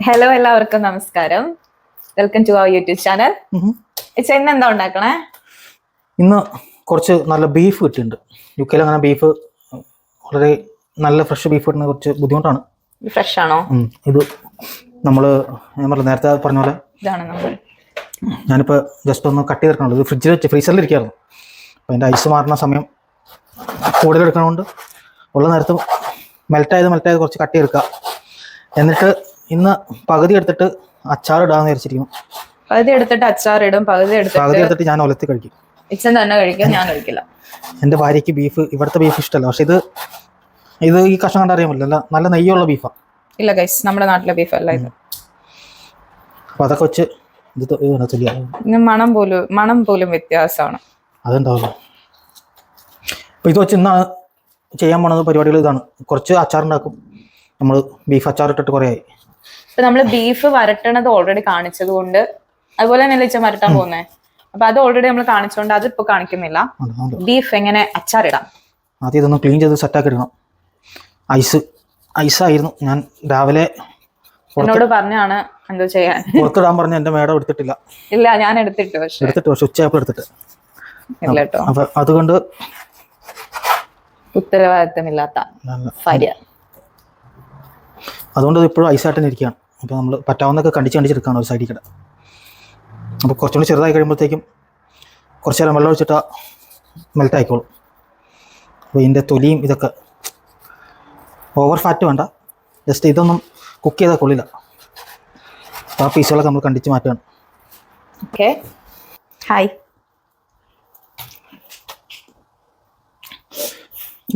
Hello എല്ലാവർക്കും നമസ്കാരം. Welcome to our YouTube channel. ഇന്ന് എന്താ ഉണ്ടാക്കണേ? ഇന്ന് കുറച്ച് നല്ല ബീഫ് കിട്ടിയിട്ടുണ്ട്. യുകെയിൽ അങ്ങനെ ബീഫ് വളരെ നല്ല ഫ്രഷ് ബീഫ് കിട്ടുന്ന കുറച്ച് ബുദ്ധിമുട്ടാണ്. ഫ്രഷ് ആണോ? ഇത് നമ്മൾ നേരത്തെ പറഞ്ഞ പോലെ ഞാനിപ്പോൾ ജസ്റ്റ് ഒന്ന് കട്ട് ചെയ്തെടുക്കണുള്ളൂ. ഇത് ഫ്രിഡ്ജിൽ വെച്ച് ഫ്രീസറിൽ ഇരിക്കുകയായിരുന്നു. അപ്പോൾ അതിൻ്റെ ഐസ് മാറുന്ന സമയം കൂടുതൽ എടുക്കണതുകൊണ്ട് ഉള്ള നേരത്ത് മെൽറ്റായത് കുറച്ച് കട്ട് ചെയ്തെടുക്കുക. എന്നിട്ട് ഇന്ന് പകുതി എടുത്തിട്ട് അച്ചാർ ഇടാന്ന് വിചാരിച്ചിരിക്കുന്നു. പകുതി എടുത്തിട്ട് അച്ചാറിടും, പകുതി എടുത്തിട്ട് ഞാൻ ഒലത്തി കഴിക്കും. ഇച്ചൻ തന്നെ കഴിക്കും, ഞാൻ കഴിക്കില്ല. എൻ്റെ ഭാര്യയ്ക്ക് ബീഫ്, ഇവിടുത്തെ ബീഫ് ഇഷ്ടമല്ല. പക്ഷെ ഇത് ഈ കഷ്ണം കണ്ടറിയാൻ പറ്റില്ല, നല്ല നെയ്യുള്ള ബീഫാണ്. ഇല്ല ഗൈസ്, നമ്മുടെ നാട്ടിലെ ബീഫ് അല്ല ഇത്. അപ്പോൾ അതൊക്കെ വെച്ച് മണം പോലും വ്യത്യാസമാണ്. അതുണ്ടാവില്ല. അപ്പോൾ ഇത് വെച്ച് ഇന്നാണ് ചെയ്യാൻ പോണത്. പരിപാടികൾ ഇതാണ്. കുറച്ച് അച്ചാറുണ്ടാക്കും. നമ്മൾ ബീഫ് അച്ചാർ ഇട്ടിട്ട് കുറേ ആയി. ഇപ്പൊ നമ്മൾ ബീഫ് വരട്ടണത് ഓൾറെഡി കാണിച്ചത് കൊണ്ട്, അതുപോലെ തന്നെ ഇച്ച വരട്ടാൻ പോകുന്നേ. അപ്പൊ അത് ഓൾറെഡി നമ്മൾ കാണിച്ചോണ്ട് അതിപ്പോ കാണിക്കുന്നില്ല. ബീഫ് എങ്ങനെ അച്ചാറിടാം, ആദ്യം ഇതൊന്ന് ക്ലീൻ ചെയ്ത് സെറ്റാക്കി എടുക്കണം. ഐസായിരുന്നു. ഞാൻ രാവിലെ എന്നോട് പറഞ്ഞാണ് എന്തോ ചെയ്യാൻ, പുറത്തിടാൻ പറഞ്ഞ എന്റെ മേഡം എടുത്തിട്ടില്ല. ഇല്ല, ഞാൻ എടുത്തിട്ട് പക്ഷെ ഉച്ചയായപ്പോൾ എടുത്തിട്ട് ഇല്ല കേട്ടോ. അപ്പൊ അതുകൊണ്ട് ഉത്തരവാദിത്തമില്ലാത്ത ഭാര്യ. അതുകൊണ്ട് ഇത് ഇപ്പോഴും ഐസായിട്ട് തന്നെ ഇരിക്കുകയാണ്. അപ്പോൾ നമ്മൾ പറ്റാവുന്നൊക്കെ കണ്ടിച്ചെടുക്കുകയാണ് ഒരു സൈഡിൽ കൂടെ. അപ്പോൾ കുറച്ചുകൂടി ചെറുതായി കഴിയുമ്പോഴത്തേക്കും കുറച്ച് നേരം വെള്ളം ഒഴിച്ചിട്ട് മെൽറ്റ് ആയിക്കോളും. അപ്പോൾ ഇതിൻ്റെ തൊലിയും ഇതൊക്കെ ഓവർ ഫാറ്റ് വേണ്ട, ജസ്റ്റ് ഇതൊന്നും കുക്ക് ചെയ്താൽ കൊള്ളില്ല. അപ്പോൾ ആ പീസുകളൊക്കെ നമ്മൾ കണ്ടിച്ച് മാറ്റുകയാണ്. Okay, hi.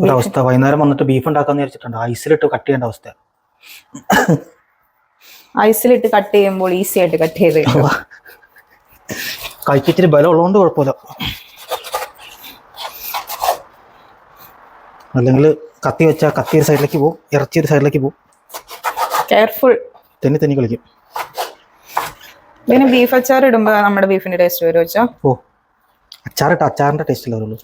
ഒരവസ്ഥ വൈകുന്നേരം വന്നിട്ട് ബീഫ് ഉണ്ടാക്കാന്ന് വിചാരിച്ചിട്ടുണ്ട്. ഐസിലിട്ട് കട്ട് ചെയ്യേണ്ട അവസ്ഥ. ഐസിലിട്ട് കട്ട് ചെയ്യുമ്പോൾ ഈസി ആയിട്ട് കട്ട് ചെയ്ത് കഴിച്ചിട്ട് ബലം ഉള്ളതുകൊണ്ട് കുഴപ്പമില്ല. അല്ലെങ്കിൽ കത്തി വെച്ചാൽ കത്തി ഒരു സൈഡിലേക്ക് പോകും, ഇറച്ചി ഒരു സൈഡിലേക്ക് പോകും. കെയർഫുൾ. തെന്നി കളിക്കും. പിന്നെ ബീഫ് അച്ചാർ ഇടുമ്പോ നമ്മുടെ ബീഫിന്റെ ടേസ്റ്റ് വരും വെച്ചാ. അച്ചാറിട്ട് അച്ചാറിന്റെ ടേസ്റ്റ് അല്ലേ വരുള്ളൂ.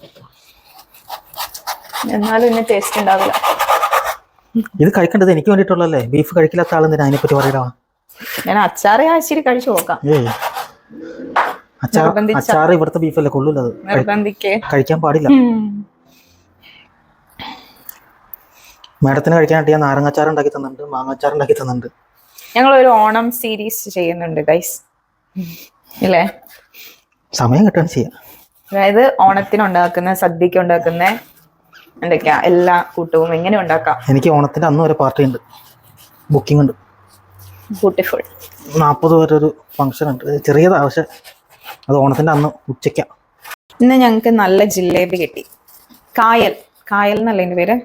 എന്നാലും ഇന്ന് ടേസ്റ്റ് ഉണ്ടാവില്ല. ഇത് കഴിക്കേണ്ടത് എനിക്ക് വേണ്ടിയിട്ടുള്ളല്ലേ. ബീഫ് കഴിക്കില്ലാത്ത ആളെന്തിനാ അതിനെപ്പറ്റി പറയലാ. ഞാൻ അച്ചാറ് ആഴ്ചയിൽ കഴിച്ചു നോക്കാം. അച്ചാറ് ഇവിടുത്തെ ബീഫല്ലേ, കൊള്ളൂല. അത് കഴിക്കാൻ പാടില്ല. മാഡത്തിന് കഴിക്കാനായിട്ട് ഞാൻ നാരങ്ങാച്ചാർ ഉണ്ടാക്കി തന്നിട്ടുണ്ട്, മാങ്ങാച്ചാർ ഉണ്ടാക്കി തന്നിട്ടുണ്ട്. ഞങ്ങൾ ഒരു ഓണം സീരീസ് ചെയ്യുന്നുണ്ട് ഗൈസ്, ഇല്ലേ? സമയം കിട്ടാണ് ചെയ്യാം. അതായത് ഓണത്തിന് ഉണ്ടാക്കുന്ന, സദ്യക്ക് ഉണ്ടാക്കുന്ന എന്തൊക്കെയാ എല്ലാ കൂട്ടവും എങ്ങനെ ഉണ്ടാക്കാം. എനിക്ക് ഓണത്തിന്റെ അന്ന് വരെ പാർട്ടി ഉണ്ട്, ബുക്കിംഗ് ഉണ്ട്. ബ്യൂട്ടിഫുൾ. 40 പേരുടെ ഒരു ഫംഗ്ഷൻ ഉണ്ട്, ചെറിയതാ. പക്ഷെ അത് ഓണത്തിന്റെ അന്ന് ഉച്ചയ്ക്കാ. ഇന്ന് ഞങ്ങൾക്ക് നല്ല ജിലേബി കിട്ടി. കായൽ എന്നല്ല എൻ്റെ പേര്,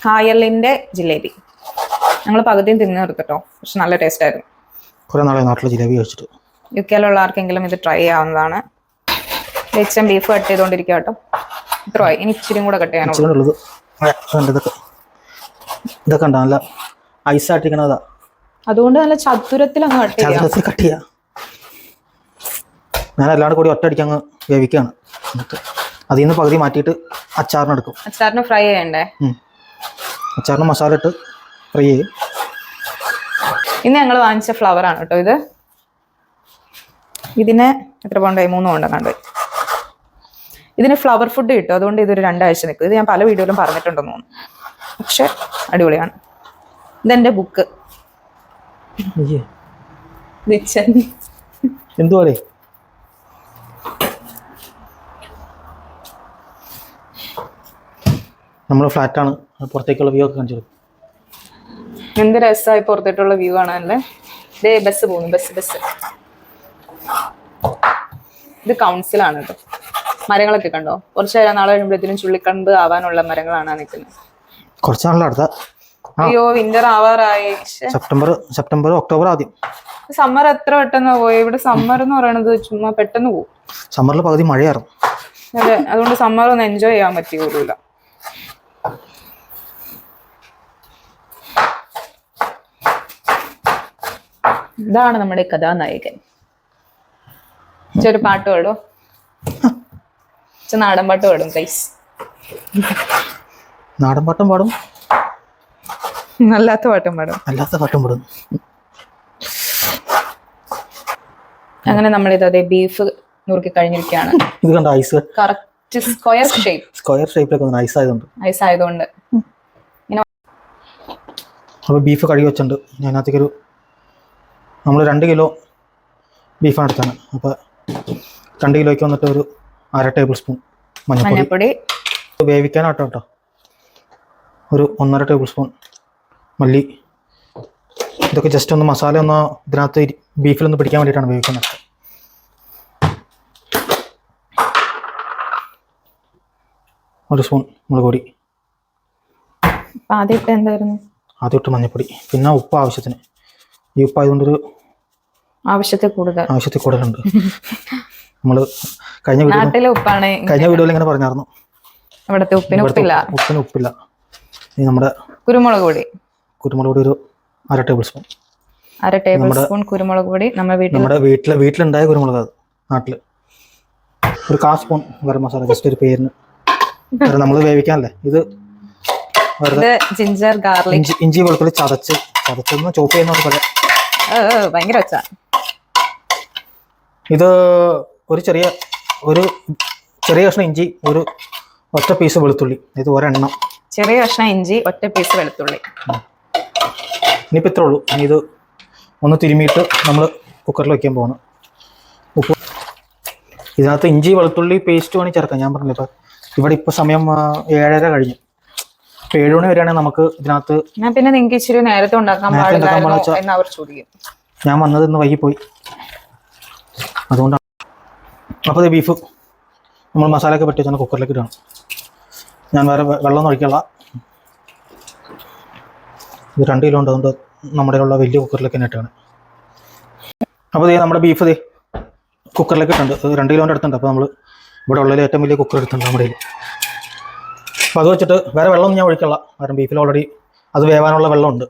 കായലിന്റെ ജിലേബി. ഞങ്ങൾ പകുതിയും തിന്നു നിർത്തിട്ടോ, പക്ഷെ നല്ല ടേസ്റ്റ് ആയിരുന്നു. കുറെ നാളെ നാട്ടിലെ ജിലേബി കഴിച്ചിട്ട്. യുകെയിലുള്ള ആർക്കെങ്കിലും ഇത് ട്രൈ ചെയ്യാവുന്നതാണ്. വെച്ചം ബീഫ് കട്ട് ചെയ്തോണ്ടിരിക്കുക കേട്ടോ. ഇത്രയായി, ഇനി ഇച്ചിരി കൂടെ കട്ട് ചെയ്യാനുള്ളത്. ഇതൊക്കെ ഉണ്ടോ നല്ല ഐസായിട്ടിരിക്കണതാ. അതുകൊണ്ട് നല്ല ചതുരത്തിൽ അങ്ങ് കട്ട് ചെയ്യാം. ഞാൻ എല്ലാവരും കൂടി ഒറ്റയടിക്ക് അങ്ങ് വേവിക്കുകയാണ്. എന്നിട്ട് അതിൽ നിന്ന് പകുതി മാറ്റിയിട്ട് അച്ചാറിനെടുക്കും. അച്ചാറിന് ഫ്രൈ ചെയ്യണ്ടേ? അച്ചാറിന് മസാല ഇട്ട് ഫ്രൈ ചെയ്യും. ഇന്ന് ഞങ്ങൾ വാങ്ങിച്ച ഫ്ലവർ ആണ് കേട്ടോ ഇത്. ഇതിന് എത്ര പൗണ്ടായി? 3 പൗണ്ട് കണ്ടു. ഇതിന് ഫ്ലവർ ഫുഡ് കിട്ടും, അതുകൊണ്ട് ഇതൊരു 2 ആഴ്ച നിൽക്കും. ഇത് ഞാൻ പല വീഡിയോയിലും പറഞ്ഞിട്ടുണ്ടെന്ന് തോന്നുന്നു, പക്ഷെ അടിപൊളിയാണ്. ഇതെന്റെ ബുക്ക്. എന്തുപോലെ നമ്മുടെ ഫ്ലാറ്റാണ്, പുറത്തേക്കുള്ള വ്യൂ ഒക്കെ കാണിച്ചു കൊടുക്കും. എന്ത് രസമായി പുറത്തേട്ടുള്ള വ്യൂ കാണാനല്ലേ. ഇതേ ബസ് പോകുന്നു, ബസ്. ഇത് കൗൺസിലാണ് കേട്ടോ. മരങ്ങളൊക്കെ കണ്ടോ? കുറച്ച് നാളെ കഴിയുമ്പോഴത്തേനും ചുള്ളിക്കമ്പ് ആവാനുള്ള മരങ്ങളാണ് നിൽക്കുന്നത്. കുറച്ച് നാളെ അടുത്ത. അയ്യോ, വിന്റർ ആവാറായി. സെപ്റ്റംബർ ഒക്ടോബർ ആദ്യം. സമ്മർ എത്ര പെട്ടെന്ന് പോയി. ഇവിടെ സമ്മർ എന്ന് പറയണത് ചുമ്മാ പെട്ടെന്ന് പോകും. സമ്മറിൽ പകുതി മഴയാറും. അതെ, അതുകൊണ്ട് സമ്മർ ഒന്ന് എൻജോയ് ചെയ്യാൻ പറ്റില്ല. ഇതാണ് നമ്മുടെ കഥാനായകൻ. ഒരു പാട്ട് പാടോ? നാടൻ പാട്ട് പാടും ഗൈസ്. നാടൻ പാട്ടും പാടും, അല്ലാത്ത പാട്ടും പാടും. അല്ലാത്ത പാട്ടും പാടും. അങ്ങനെ നമ്മളിത് അതേ ബീഫ് നുറുക്കി കഴിഞ്ഞിരിക്കുകയാണ്. ഇത് കണ്ട ഐസ് കറക്റ്റ് സ്ക്വയർ ഷേപ്പിലൊക്കെ വന്നു ഐസ് ആയതുകൊണ്ട്. ഐസ് ആയതുകൊണ്ട്. അപ്പോൾ ബീഫ് കഴുകി വെച്ചിട്ടുണ്ട്. അതിനകത്തേക്കൊരു നമ്മൾ 2 കിലോ ബീഫാണ് എടുത്താണ്. അപ്പോൾ 2 കിലോയ്ക്ക് വന്നിട്ട് ഒരു 1/2 ടേബിൾ സ്പൂൺ മഞ്ഞൾപ്പൊടി. വേവിക്കാനാട്ടോ കേട്ടോ. ഒരു 1.5 ടേബിൾ സ്പൂൺ മല്ലി. ഇതൊക്കെ ജസ്റ്റ് ഒന്ന് മസാല ഒന്ന് ഇതിനകത്ത് ബീഫിലൊന്ന് പിടിക്കാൻ വേണ്ടിയിട്ടാണ് വേവിക്കുന്നത്. 1 സ്പൂൺ മുളക് പൊടി. ആദ്യം ഇട്ട് മഞ്ഞൾപ്പൊടി, പിന്നെ ഉപ്പ് ആവശ്യത്തിന്. ഈ ഉപ്പ് ആയതുകൊണ്ടൊരു ആവശ്യത്തിൽ കൂടുതലുണ്ട്. നമ്മൾ കഴിഞ്ഞ വീഡിയോയിൽ ഇങ്ങനെ പറഞ്ഞായിരുന്നു ഉപ്പിന് ഉപ്പില്ല. ഇനി നമ്മുടെ കുരുമുളക് പൊടി ഒരു 1/2 ടേബിൾ സ്പൂൺ. 1/2 ടേബിൾ സ്പൂൺ കുരുമുളക് പൊടി. നമ്മുടെ വീട്ടിലുണ്ടായ കുരുമുളക്, നാട്ടില്. ഒരു 1/4 സ്പൂൺ ഗരം മസാല, ജസ്റ്റ് ഒരു പേരിന്. നമ്മൾ വേവിക്കാനല്ലേ ഇത്. ജിഞ്ചർ ഗാർലിക്, ഇഞ്ചി വെളുത്തുള്ളി ചതച്ചൊന്ന് ചോപ്പ് ചെയ്യുന്ന പോലെ. ഭയങ്കര വെച്ച ഇത് ഒരു ചെറിയ കഷ്ണം ഇഞ്ചി, ഒരു ഒറ്റ പീസ് വെളുത്തുള്ളി. ഇത് ഒരെണ്ണം. ചെറിയ കഷ്ണം ഇഞ്ചി, ഒറ്റ പീസ് വെളുത്തുള്ളി. ഇനിയിപ്പോൾ ഇത്രേ ഉള്ളൂ. ഇനി ഇത് ഒന്ന് തിരുമിയിട്ട് നമ്മൾ കുക്കറിൽ വയ്ക്കാൻ പോകണം. ഉപ്പ് ഇതിനകത്ത് ഇഞ്ചി വെളുത്തുള്ളി പേസ്റ്റ് വേണമെങ്കിൽ ചേർക്കാം. ഞാൻ പറഞ്ഞില്ല, ഇവിടെ ഇപ്പോൾ സമയം 7:30 കഴിഞ്ഞു. ഇപ്പോൾ 7 മണി വരെയാണെങ്കിൽ നമുക്ക് ഇതിനകത്ത്. പിന്നെ നിങ്ങൾക്ക് ഇച്ചിരി നേരത്തെ ഉണ്ടാക്കാൻ ഞാൻ വന്നത് ഇന്ന് വൈകിപ്പോയി, അതുകൊണ്ടാണ്. അപ്പോൾ ഇത് ബീഫ് നമ്മൾ മസാലയൊക്കെ പറ്റി വെച്ചാൽ കുക്കറിലേക്ക് ഇടണം. ഞാൻ വേറെ വെള്ളമൊന്നും ഒഴിക്കല്ല. ഇത് 2 കിലോ ഉണ്ട്, അതുകൊണ്ട് നമ്മുടെ ഉള്ള വലിയ കുക്കറിലേക്ക് തന്നെ ഇട്ടാണ്. അപ്പോൾ നമ്മുടെ ബീഫ് കുക്കറിലേക്ക് ഇട്ടുണ്ട്. 2 കിലോൻ്റെ അടുത്തുണ്ട്. അപ്പോൾ നമ്മൾ ഇവിടെ ഉള്ളതിൽ ഏറ്റവും വലിയ കുക്കർ എടുത്തിട്ടുണ്ട് നമ്മുടെ കയ്യിൽ. അപ്പോൾ അത് വെച്ചിട്ട് വേറെ വെള്ളമൊന്നും ഞാൻ ഒഴിക്കല്ല, കാരണം ബീഫിൽ ഓൾറെഡി അത് വേവാനുള്ള വെള്ളമുണ്ട്.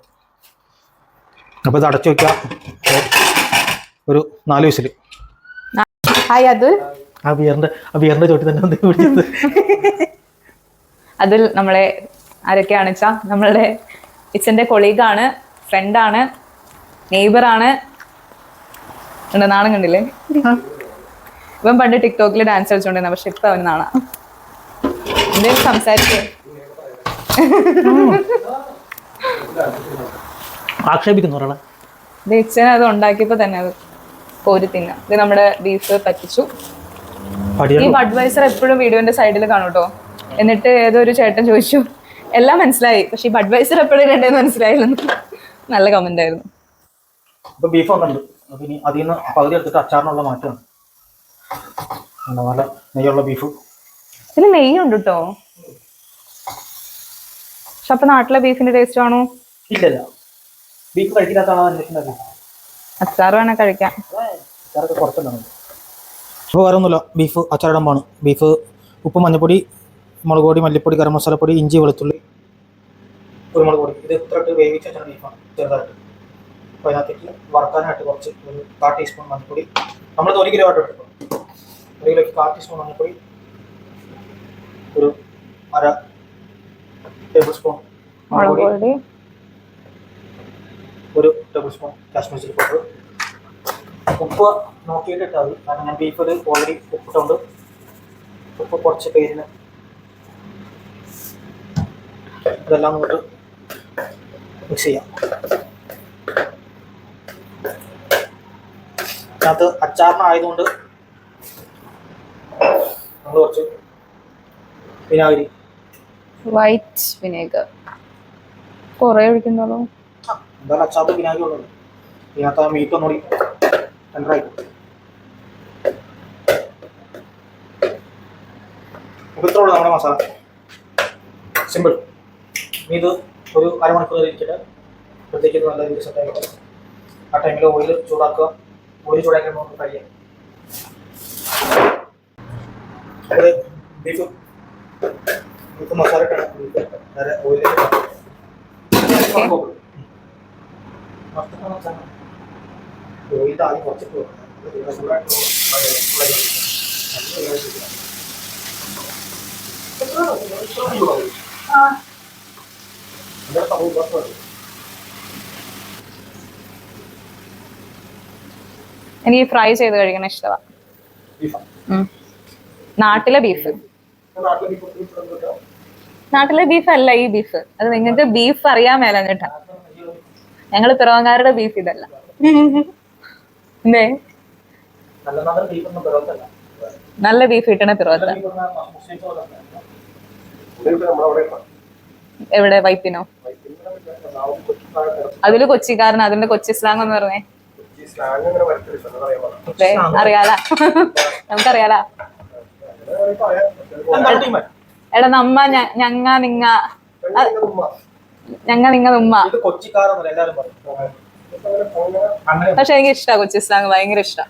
അപ്പോൾ ഇത് അടച്ചു വയ്ക്കുക. ഒരു 4 വിസിൽ. ആ ബിയറിന്റെ ചോട്ടി തന്നെ പിടിച്ചത്. അതിൽ നമ്മളെ ആരൊക്കെയാണെന്ന് വെച്ചാൽ നമ്മളുടെ കിച്ചന്റെ കൊളീഗാണ്, ഫ്രണ്ടാണ്, നെയ്ബറാണ്. നാണം കണ്ടില്ലേ? ഇവൻ പണ്ട് ടിക്ടോക്കിൽ ഡാൻസ് കളിച്ചോണ്ടിരുന്ന, പക്ഷെ ഇപ്പൊ അവന് നാണ. എന്തെങ്കിലും സംസാരിക്കേ? ആക്ഷേപിക്കുന്നു ഒരാളെ. കിച്ചൻ അത് ഉണ്ടാക്കിയപ്പോ തന്നെ അത് കോരി തിന്ന. ഇത് നമ്മുടെ ബീഫ് പറ്റിച്ചു. ഈ ബഡ്വൈസർ എപ്പോഴും വീഡിയോന്റെ സൈഡിൽ കാണും കേട്ടോ. എന്നിട്ട് ഏതൊരു ചേട്ടൻ ചോദിച്ചു, എല്ലാം മനസ്സിലായി, പക്ഷെ ഈ ബഡ്വൈസർ എപ്പോഴും രണ്ടേന്ന് മനസ്സിലായില്ലെന്ന്. നല്ല കമന്റ് ആയിരുന്നു. ഇപ്പൊ ബീഫ് വന്നിട്ടുണ്ട്. അപ്പൊ ഇനി അതിൽ നിന്ന് പകുതി എടുത്തിട്ട് അച്ചാറിനുള്ള മാറ്റമാണ്. നല്ല നെയ്യുള്ള ബീഫ്. ഇതിൽ നെയ്യുണ്ട് കേട്ടോ. പക്ഷെ അപ്പൊ നാട്ടിലെ ബീഫിന്റെ ടേസ്റ്റ് ആണോ? ഇല്ലല്ല, ബീഫ് കഴിക്കാത്ത അച്ചാർ വേണേ കഴിക്കാം. അപ്പോൾ വേറെ ഒന്നുമില്ല, ബീഫ് അച്ചാറിടുമ്പോൾ ബീഫ് ഉപ്പ്, മഞ്ഞൾപ്പൊടി, മുളക് പൊടി, മല്ലിപ്പൊടി, ഗരം മസാലപ്പൊടി, ഇഞ്ചി വെളുത്തുള്ളി, കുരുമുളക് പൊടി. ഇത് ഇത്ര ഇട്ട് വേവിച്ച ബീഫാണ് ചെറുതായിട്ട്. അപ്പോൾ അതിനകത്തേക്ക് വറുക്കാനായിട്ട് കുറച്ച് ഒരു 1/4 ടീസ്പൂൺ മഞ്ഞൾപ്പൊടി. നമ്മൾ 1 കിലോ ആയിട്ട് എടുക്കും. 1 കിലോയ്ക്ക് 1/4 ടീസ്പൂൺ മഞ്ഞൾപ്പൊടി, ഒരു 1/2 ടേബിൾ സ്പൂൺ മുളക് പൊടി, 1 table spoon Kashmir chilli powder. ഉപ്പ് നോക്കിയിട്ട് ഇട്ടാൽ മതി, കാരണം ഞാൻ ബീഫിൽ ഓൾറെഡി ഉപ്പിട്ടുണ്ട്. ഉപ്പ് കുറച്ച് പേരിന്. ഇതെല്ലാം നോട്ട് മിക്സ് ചെയ്യാം. അതിനകത്ത് അച്ചാറിനായതുകൊണ്ട് നമ്മൾ കുറച്ച് വിനാഗിരി, വൈറ്റ് വിനേഗർ കുറേ ഒഴിക്കുന്നുള്ളൂ. എന്തായാലും അച്ചാറിന് വിനാഗിരി ഉള്ളത്. ഇതിനകത്ത് ആ മീറ്റ് ഒന്നുകൂടി ടെൻഡറായി. ഇത്രയുള്ള നമ്മുടെ മസാല സിമ്പിൾ. ഇത് ഒരു അരമണിക്കൂർ ഇരിക്കട്ടെ. അപ്പോഴത്തേക്ക് നല്ല രീതിയിൽ സെറ്റായി. ആ ടൈമിൽ ഓയിൽ ചൂടാക്കുക. ഓയിൽ ചൂടാക്കി നമുക്ക് ഫ്രൈ ചെയ്യാം. ബീഫ് മസാല ഇട്ടാണ് ഓയിൽ ഓയിൽ ആദ്യം കുറച്ചിട്ട് എനിക്ക് ഫ്രൈ ചെയ്ത് കഴിക്കണ ഇഷ്ടമാണ്. നാട്ടിലെ ബീഫ്, നാട്ടിലെ ബീഫ് അല്ല ഈ ബീഫ്. അത് നിങ്ങൾക്ക് ബീഫ് അറിയാൻ മേല കേട്ടാ. ഞങ്ങള് പിറവങ്കാരുടെ ബീഫ് ഇതല്ല. എന്തേ നല്ല ബീഫ് കിട്ടണ പിറവത്ത? എവിടെ? വൈപ്പിനോ? അതില് കൊച്ചിക്കാരൻ, അതിന്റെ കൊച്ചി സ്ലാങ് എന്ന് പറഞ്ഞേ. അറിയാല, നമുക്കറിയാല. എടാ നമ്മ ഞങ്ങ നിങ്ങ ഞങ്ങ നിങ്ങ ഉമ്മ. പക്ഷെ എനിക്ക് ഇഷ്ടാ കൊച്ചി സ്ലാങ്, ഭയങ്കര ഇഷ്ടാ.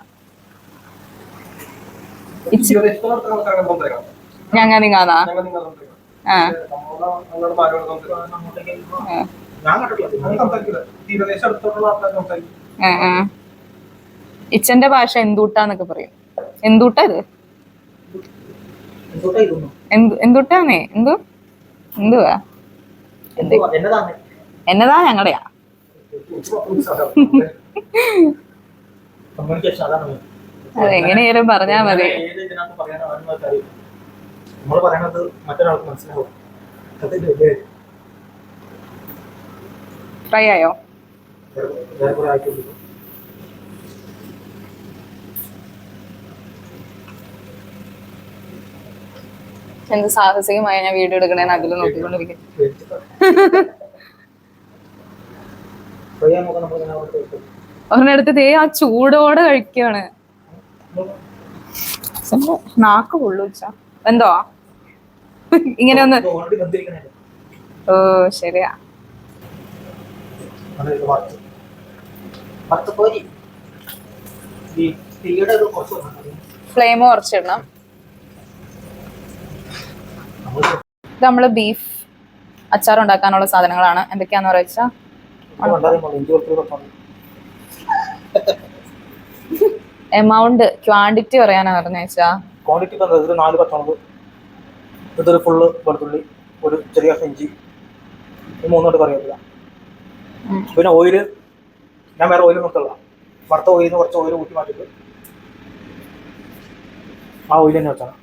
ഞങ്ങ നിങ്ങാന്നാ? ഇച്ചന്റെ ഭാഷ എന്തൂട്ടാന്നൊക്കെ പറയും. എന്തൂട്ടാ ഇത്? എന്തുട്ടാന്നേ? എന്തുവാ? എന്നതാ ഞങ്ങളുടെയാ? അതെങ്ങനെയാലും പറഞ്ഞാ മതി. ഫ്രൈ ആയോ? എന്ത് സാഹസികമായ ഞാൻ വീഡിയോ എടുക്കണേന്ന് അതിൽ നോക്കിക്കൊണ്ടിരിക്കും. ഒരെടുത്ത് ആ ചൂടോടെ കഴിക്കാണ്. നാക്ക് പൊള്ളുച്ച. എന്തോ ഇങ്ങനെ ഒന്ന്. ഓ ശരിയാ. ഫ്ലെയിം കുറച്ചിടണം. ഇത് നമ്മള് ബീഫ് അച്ചാർ ഉണ്ടാക്കാനുള്ള സാധനങ്ങളാണ്. എന്തൊക്കെയാന്ന് പറയാ, എമൗണ്ട് ക്വാണ്ടിറ്റി പറയാനാ പറഞ്ഞാ. ക്വാണ്ടിറ്റി 4 പച്ചമുളക്, ഇതൊരു ഫുള്ള് വെളുത്തുള്ളി, ഒരു ചെറിയ ഇഞ്ചി, 3 കറിവേപ്പില. പിന്നെ ഓയില് ഞാൻ വേറെ ഓയിൽ നിർത്തുള്ള. വറുത്ത ഓയിൽ നിന്ന് കുറച്ച് ഓയിൽ ഊറ്റി മാറ്റിയിട്ട് ആ ഓയിൽ തന്നെ വെച്ചാണ്.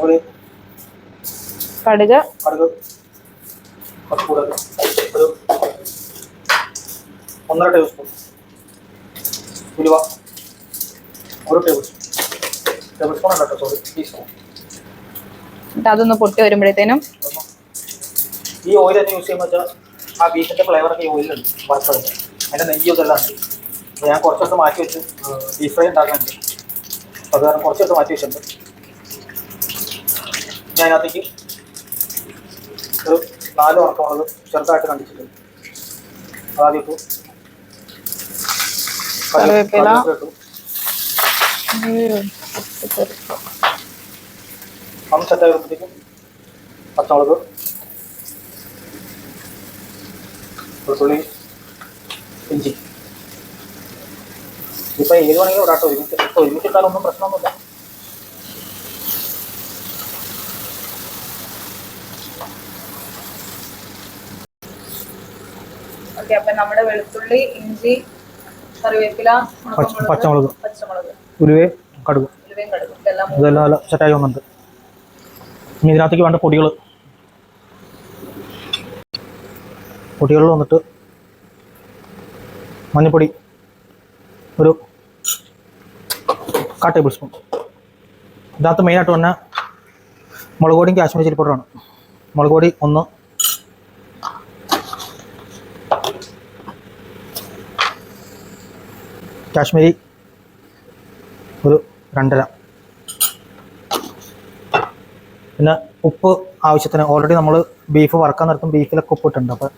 ഒരു കടുക് കുറച്ച് കൂടുതൽ, ഒരു 1.5 ടേബിൾ സ്പൂൺ. ഉലുവ 1 ടേബിൾ സ്പൂൺ അല്ല കേട്ടോ, സോറി, ടീസ്പൂൺ. അതൊന്ന് പൊട്ടി വരുമ്പോഴത്തേനും ഈ ഓയിൽ തന്നെ യൂസ് ചെയ്യുമ്പോൾ വെച്ചാൽ ആ ബീഫിൻ്റെ ഫ്ലേവറൊക്കെ ഈ ഓയിലുണ്ട് വറുത്തതിൻ്റെ. അതിൻ്റെ നെയ്യൊക്കെ എല്ലാം ഉണ്ട്. അപ്പോൾ ഞാൻ കുറച്ചൊക്കെ മാറ്റി വെച്ച് ബീഫ് ഫ്രൈ ഉണ്ടാക്കാനുണ്ട്. അത് കാരണം കുറച്ചൊക്കെ മാറ്റി വെച്ചിട്ടുണ്ട്. ഞാൻ അതിനകത്തേക്ക് ഒരു 4 ഉണക്കമുളക് ചെറുതായിട്ട് കണ്ടിച്ചിട്ടുണ്ട്. അതാദ്യം ഇട്ടു. കറിവേപ്പില ഇട്ടു. ഒന്ന് സെറ്റായി വരുമ്പോഴത്തേക്കും പച്ചമുളക്, വെളുത്തുള്ളി, ഇഞ്ചി. ഇപ്പം ഏത് വേണമെങ്കിലും ഇടാട്ടോ. ഒരുമിച്ചിട്ടാലൊന്നും പ്രശ്നമൊന്നുമില്ല. ഓക്കെ. അപ്പൊ നമ്മുടെ വെളുത്തുള്ളി, ഇഞ്ചി, കറിവേപ്പില, പച്ചമുളക്, ഉലുവയും കടുകും ഇതെല്ലാം നല്ല സെറ്റായി വന്നിട്ടുണ്ട്. ഇനി ഇതിനകത്തേക്ക് വേണ്ട പൊടികൾ വന്നിട്ട് മഞ്ഞൾപ്പൊടി ഒരു 1/4 ടേബിൾ സ്പൂൺ. ഇതിനകത്ത് മെയിനായിട്ട് തന്നെ മുളക് പൊടിയും കാശ്മീരി ചില്ലി പൗഡറാണ്. മുളക് പൊടി 1, കാശ്മീരി ഒരു 2.5. പിന്നെ ഉപ്പ് ആവശ്യത്തിന്. ഓൾറെഡി നമ്മൾ ബീഫ് വറക്കാൻ നേരത്തും ബീഫിലൊക്കെ ഉപ്പിട്ടുണ്ട്. അപ്പോൾ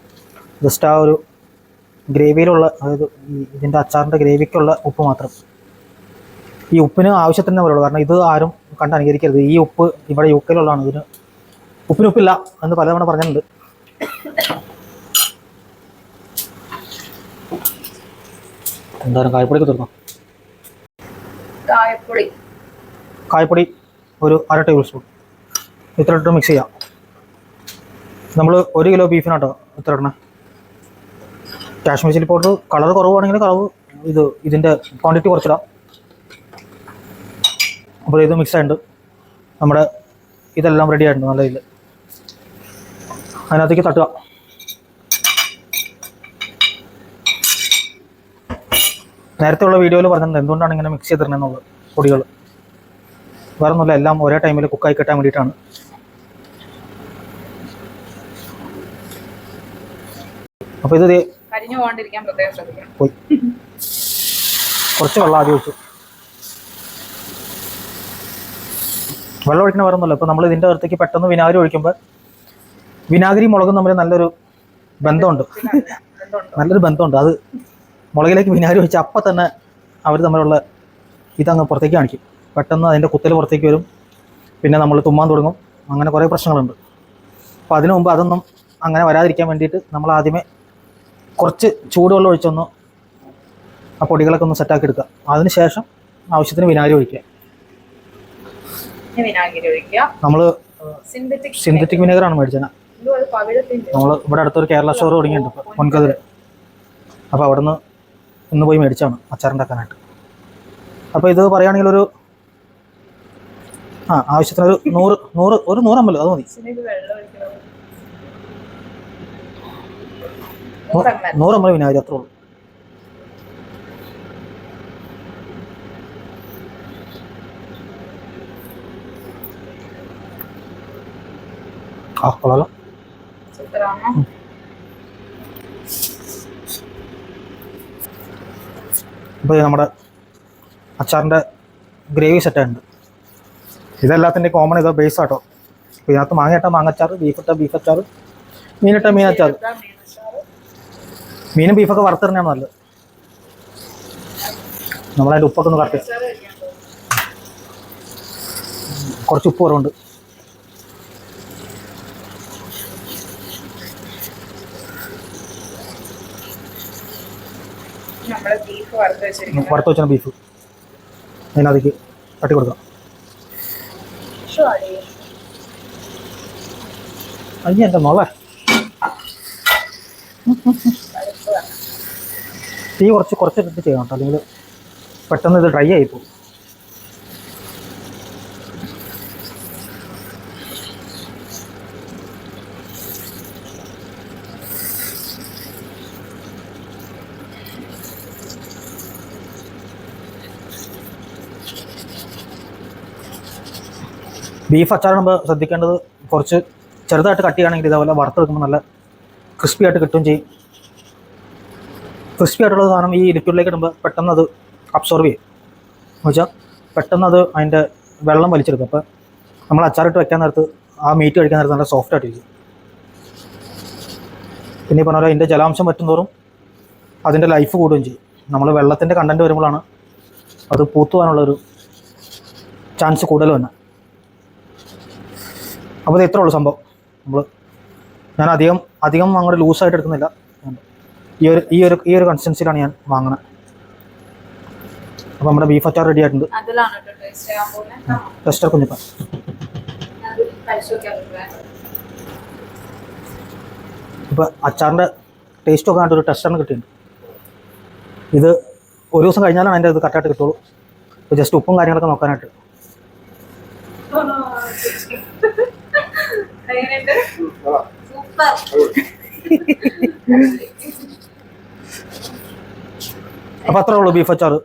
ജസ്റ്റ് ആ ഒരു ഗ്രേവിയിലുള്ള, അതായത് ഇതിൻ്റെ അച്ചാറിൻ്റെ ഗ്രേവിക്കുള്ള ഉപ്പ് മാത്രം. ഈ ഉപ്പിന് ആവശ്യത്തിന് പറയുള്ളൂ. കാരണം ഇത് ആരും കണ്ട് അനുകരിക്കരുത്. ഈ ഉപ്പ് ഇവിടെ UK-യിലുള്ളതാണ്. ഇതിന് ഉപ്പില്ല എന്ന് പലതവണ പറഞ്ഞിട്ടുണ്ട്. എന്തായാലും കായപ്പൊടിക്ക് തീർന്നു. കായപ്പൊടി ഒരു 1/2 ടേബിൾ സ്പൂൺ. ഇത്ര ഇട്ട് മിക്സ് ചെയ്യാം. നമ്മൾ 1 കിലോ ബീഫിനാട്ടോ ഇത്ര ഇടണേ. കാശ്മീർ ചില്ലി പൗഡർ കളർ കുറവാണെങ്കിൽ ഇതിൻ്റെ ക്വാണ്ടിറ്റി കുറച്ചിടാം. അപ്പോൾ ഇത് മിക്സ് ആയിട്ടുണ്ട്. നമ്മുടെ ഇതെല്ലാം റെഡി ആയിട്ടുണ്ട് നല്ല ഇതിൽ. അതിനകത്തേക്ക് തട്ടുക. നേരത്തെ ഉള്ള വീഡിയോയിൽ പറഞ്ഞിട്ടുണ്ട് എന്തുകൊണ്ടാണ് ഇങ്ങനെ മിക്സ് ചെയ്തിരുന്നതെന്നുള്ളത്. പൊടികൾ വേറെ ഒന്നുമില്ല, എല്ലാം ഒരേ ടൈമിൽ കുക്കായി കിട്ടാൻ വേണ്ടിയിട്ടാണ്. അപ്പോൾ ഇത് കരിഞ്ഞു പോകാണ്ടിരിക്കാൻ പ്രത്യേകം ശ്രദ്ധിക്കണം. പോയി കുറച്ച് വെള്ളം ആദ്യം ഒഴിച്ചു. വെള്ളം ഒഴിക്കണ വേറെ ഒന്നുമില്ല. ഇപ്പോൾ നമ്മൾ ഇതിൻ്റെ അകത്തേക്ക് പെട്ടെന്ന് വിനാഗിരി ഒഴിക്കുമ്പോൾ വിനാഗിരി മുളകും തമ്മിൽ നല്ലൊരു ബന്ധമുണ്ട്. അത് മുളകിലേക്ക് വിനാഗിരി ഒഴിച്ച് അപ്പം തന്നെ അവർ തമ്മിലുള്ള ഇതങ്ങ് പുറത്തേക്ക് കാണിക്കും. പെട്ടെന്ന് അതിൻ്റെ കുത്തൽ പുറത്തേക്ക് വരും. പിന്നെ നമ്മൾ തുമ്മാൻ തുടങ്ങും. അങ്ങനെ കുറേ പ്രശ്നങ്ങളുണ്ട്. അപ്പോൾ അതിനു മുമ്പ് അതൊന്നും അങ്ങനെ വരാതിരിക്കാൻ വേണ്ടിയിട്ട് നമ്മൾ ആദ്യമേ കുറച്ച് ചൂടുവെള്ളം ഒഴിച്ചൊന്ന് ആ പൊടികളൊക്കെ ഒന്ന് സെറ്റാക്കി എടുക്കുക. അതിന് ശേഷം ആവശ്യത്തിന് വിനാഗിരി ഒഴിക്കുക. നമ്മൾ സിന്തറ്റിക് വിനെഗറാണ് മേടിച്ചത്. നമ്മൾ ഇവിടെ അടുത്തൊരു കേരള സ്റ്റോർ തുടങ്ങിയിട്ടുണ്ട് മുൻകതിൽ. അപ്പോൾ അവിടെ നിന്ന് ഇന്ന് പോയി മേടിച്ചാണ് അച്ചാറുണ്ടാക്കാനായിട്ട്. അപ്പോൾ ഇത് പറയുകയാണെങ്കിൽ ഒരു ആവശ്യത്തിന് ഒരു 100 ml അത് മതി. 100 ml വിനാഗിരി അത്രേ ഉള്ളൂ. കൊള്ളാലോ. ഇപ്പോൾ നമ്മുടെ അച്ചാറിൻ്റെ ഗ്രേവി സെറ്റായിട്ടുണ്ട്. ഇതെല്ലാത്തിൻ്റെ കോമൺ ഇത് ബേസ് ആട്ടോ. അപ്പോൾ ഇതിനകത്ത് മാങ്ങയിട്ട മാങ്ങച്ചാറ്, ബീഫ് അച്ചാറ്, മീനിട്ട മീനച്ചാറ്. മീനും ബീഫൊക്കെ വറുത്തിറങ്ങാണ് നല്ലത്. നമ്മളതിൻ്റെ ഉപ്പൊക്കെ ഒന്ന് കറക്റ്റ്. കുറച്ച് ഉപ്പ് കുറവുണ്ട്. വറുത്ത് വെച്ചാൽ ബീഫ് അതിനകത്തേക്ക് തട്ടി കൊടുക്കാം. അയ്യ എൻ്റെ മോളെ, തീ കുറച്ചിട്ട് ചെയ്യണം കേട്ടോ, അല്ലെങ്കിൽ പെട്ടെന്ന് ഇത് ഡ്രൈ ആയിപ്പോകും. ബീഫ് അച്ചാറിടുമ്പോൾ ശ്രദ്ധിക്കേണ്ടത് കുറച്ച് ചെറുതായിട്ട് കട്ട് ചെയ്യുകയാണെങ്കിൽ ഇതേപോലെ വറുത്തെടുക്കുമ്പോൾ നല്ല ക്രിസ്പി ആയിട്ട് കിട്ടുകയും ചെയ്യും. ക്രിസ്പി ആയിട്ടുള്ള സാധനം ഈ ലിക്വിഡിലേക്ക് ഇടുമ്പോൾ പെട്ടെന്ന് അത് അബ്സോർവ് ചെയ്യും. എന്ന് വെച്ചാൽ പെട്ടെന്ന് അത് അതിൻ്റെ വെള്ളം വലിച്ചെടുക്കും. അപ്പോൾ നമ്മൾ അച്ചാറിട്ട് വെക്കാൻ നേരത്ത് ആ മീറ്റ് കഴിക്കാൻ നേരത്ത് നല്ല സോഫ്റ്റ് ആയിട്ടിരിക്കും. പിന്നെ ഈ പറഞ്ഞ പോലെ അതിൻ്റെ ജലാംശം പറ്റുന്നതോറും അതിൻ്റെ ലൈഫ് കൂടുകയും ചെയ്യും. നമ്മൾ വെള്ളത്തിൻ്റെ കണ്ടൻറ്റ് വരുമ്പോഴാണ് അത് പൂത്തുവാനുള്ളൊരു ചാൻസ് കൂടുതൽ തന്നെ. അപ്പോൾ ഇത് ഇത്രേ ഉള്ളൂ സംഭവം. ഞാൻ അധികം അങ്ങോട്ട് ലൂസായിട്ട് എടുക്കുന്നില്ല. ഈ ഒരു കൺസിസ്റ്റൻസിയിലാണ് ഞാൻ വാങ്ങുന്നത്. അപ്പോൾ നമ്മുടെ ബീഫ് അച്ചാർ റെഡി ആയിട്ടുണ്ട്. ടെസ്റ്റർ കുഞ്ഞിപ്പൻ. ഇപ്പോൾ അച്ചാറിൻ്റെ ടേസ്റ്റൊക്കെ ആയിട്ടൊരു ടെസ്റ്ററിന് കിട്ടിയിട്ടുണ്ട്. ഇത് ഒരു ദിവസം കഴിഞ്ഞാലാണ് അതിൻ്റെ ഇത് കറക്റ്റായിട്ട് കിട്ടുള്ളൂ. ഇപ്പോൾ ജസ്റ്റ് ഉപ്പും കാര്യങ്ങളൊക്കെ നോക്കാനായിട്ട്. അപ്പൊ അത്രേ ഉള്ളൂ ബീഫ് അച്ചാറ്.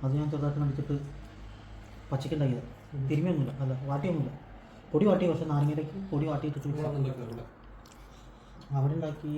അത് ഞാൻ ചെറുതായിട്ട് നടിച്ചിട്ട് പച്ചക്കുണ്ടാക്കിയത്. തിരുമിയൊന്നുമില്ല, അല്ല വാട്ടിയൊന്നുമില്ല. പൊടി വാട്ടി, പക്ഷെ നാരങ്ങയിലേക്ക് പൊടി വാട്ടിയിട്ട് അവിടെ ഉണ്ടാക്കി